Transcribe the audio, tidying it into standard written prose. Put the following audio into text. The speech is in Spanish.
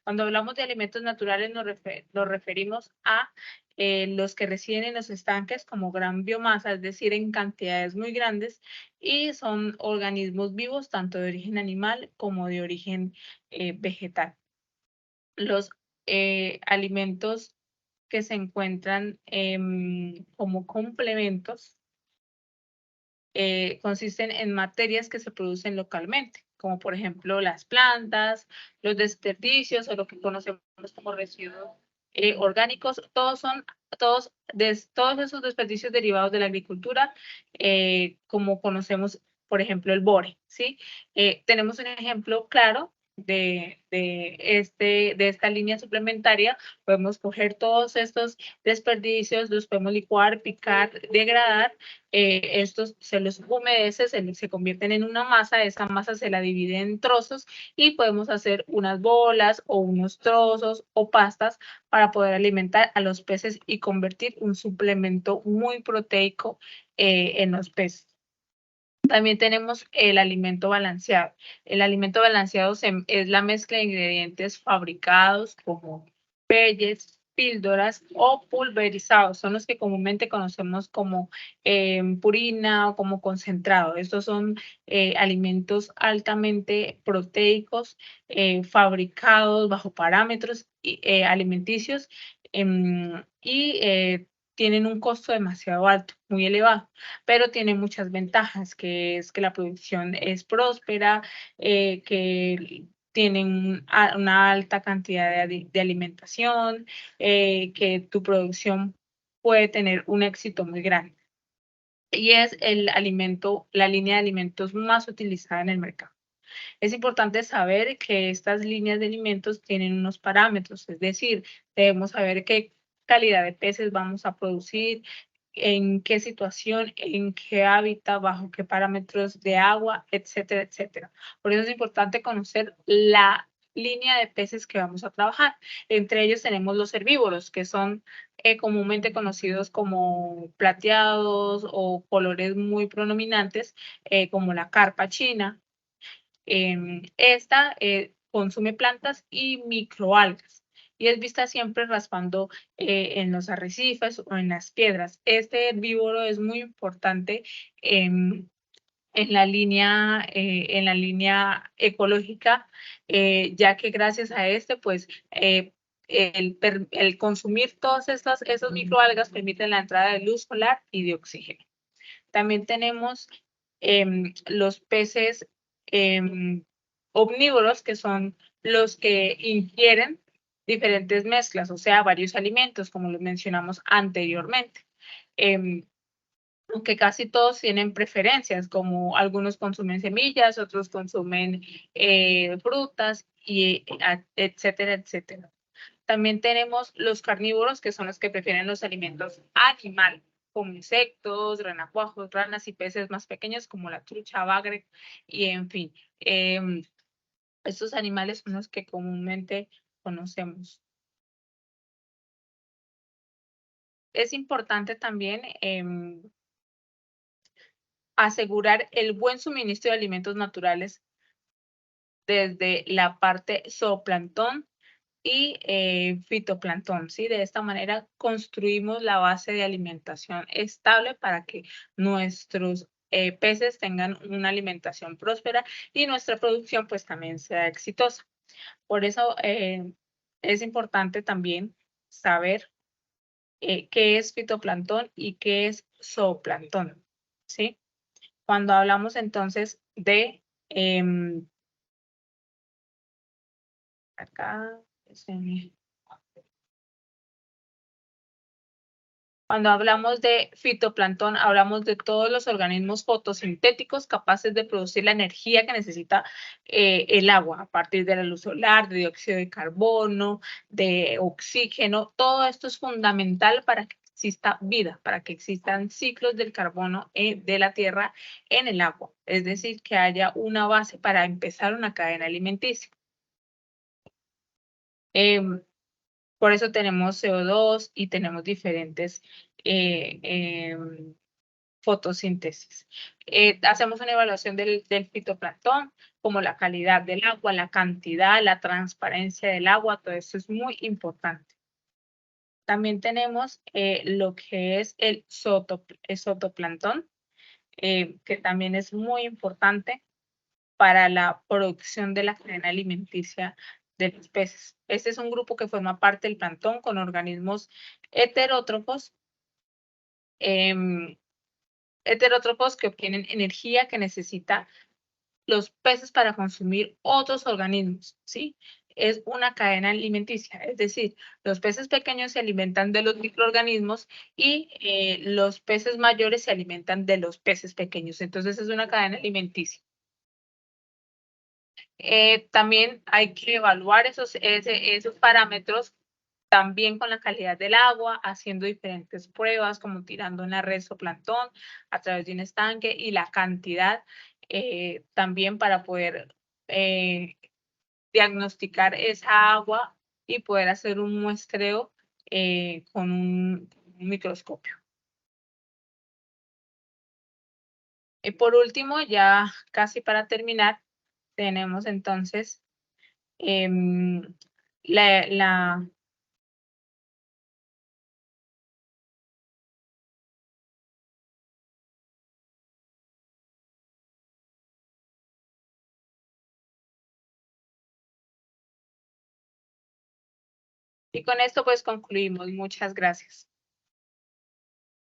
Cuando hablamos de alimentos naturales nos referimos a los que residen en los estanques como gran biomasa, es decir, en cantidades muy grandes, y son organismos vivos tanto de origen animal como de origen vegetal. Los alimentos que se encuentran como complementos consisten en materias que se producen localmente, como por ejemplo las plantas, los desperdicios o lo que conocemos como residuos orgánicos. Todos esos desperdicios derivados de la agricultura, como conocemos, por ejemplo, el bore, ¿sí? Tenemos un ejemplo claro de esta línea suplementaria. Podemos coger todos estos desperdicios, los podemos licuar, picar, degradar, estos se los humedece, se convierten en una masa, esa masa se la divide en trozos y podemos hacer unas bolas o unos trozos o pastas para poder alimentar a los peces y convertir un suplemento muy proteico en los peces. También tenemos el alimento balanceado. El alimento balanceado es la mezcla de ingredientes fabricados como pellets, píldoras o pulverizados. Son los que comúnmente conocemos como purina o como concentrado. Estos son alimentos altamente proteicos, fabricados bajo parámetros alimenticios, y tienen un costo demasiado alto, muy elevado, pero tiene muchas ventajas, que es que la producción es próspera, que tienen una alta cantidad de alimentación, que tu producción puede tener un éxito muy grande. Y es la línea de alimentos más utilizada en el mercado. Es importante saber que estas líneas de alimentos tienen unos parámetros, es decir, debemos saber qué calidad de peces vamos a producir, en qué situación, en qué hábitat, bajo qué parámetros de agua, etcétera, etcétera. Por eso es importante conocer la línea de peces que vamos a trabajar. Entre ellos tenemos los herbívoros, que son comúnmente conocidos como plateados o colores muy pronominantes, como la carpa china. Esta consume plantas y microalgas y es vista siempre raspando en los arrecifes o en las piedras. Este herbívoro es muy importante en la línea ecológica, ya que gracias a este, pues, el consumir todas esos microalgas permite la entrada de luz solar y de oxígeno. También tenemos los peces omnívoros, que son los que ingieren diferentes mezclas, o sea, varios alimentos, como lo mencionamos anteriormente. Aunque casi todos tienen preferencias, como algunos consumen semillas, otros consumen frutas, y etcétera, etcétera. También tenemos los carnívoros, que son los que prefieren los alimentos animales, como insectos, renacuajos, ranas y peces más pequeños como la trucha, bagre, y en fin. Estos animales son los que comúnmente conocemos. Es importante también asegurar el buen suministro de alimentos naturales desde la parte zooplancton y fitoplancton, ¿sí? De esta manera construimos la base de alimentación estable para que nuestros peces tengan una alimentación próspera y nuestra producción pues también sea exitosa. Por eso es importante también saber qué es fitoplancton y qué es zooplancton, ¿sí? Cuando hablamos entonces de acá, cuando hablamos de fitoplancton, hablamos de todos los organismos fotosintéticos capaces de producir la energía que necesita el agua a partir de la luz solar, de dióxido de carbono, de oxígeno. Todo esto es fundamental para que exista vida, para que existan ciclos del carbono de la tierra en el agua. Es decir, que haya una base para empezar una cadena alimenticia. Em, por eso tenemos CO2 y tenemos diferentes fotosíntesis. Hacemos una evaluación del fitoplancton, como la calidad del agua, la cantidad, la transparencia del agua, todo esto es muy importante. También tenemos lo que es el zooplancton, que también es muy importante para la producción de la cadena alimenticia de los peces. Este es un grupo que forma parte del plancton con organismos heterótrofos, heterótrofos que obtienen energía que necesita los peces para consumir otros organismos, ¿sí? Es una cadena alimenticia, es decir, los peces pequeños se alimentan de los microorganismos y los peces mayores se alimentan de los peces pequeños. Entonces es una cadena alimenticia. También hay que evaluar esos parámetros también con la calidad del agua, haciendo diferentes pruebas, como tirando una red zooplancton a través de un estanque y la cantidad también para poder diagnosticar esa agua y poder hacer un muestreo con un microscopio. Y por último, ya casi para terminar, tenemos entonces em, la y con esto pues concluimos. Muchas gracias.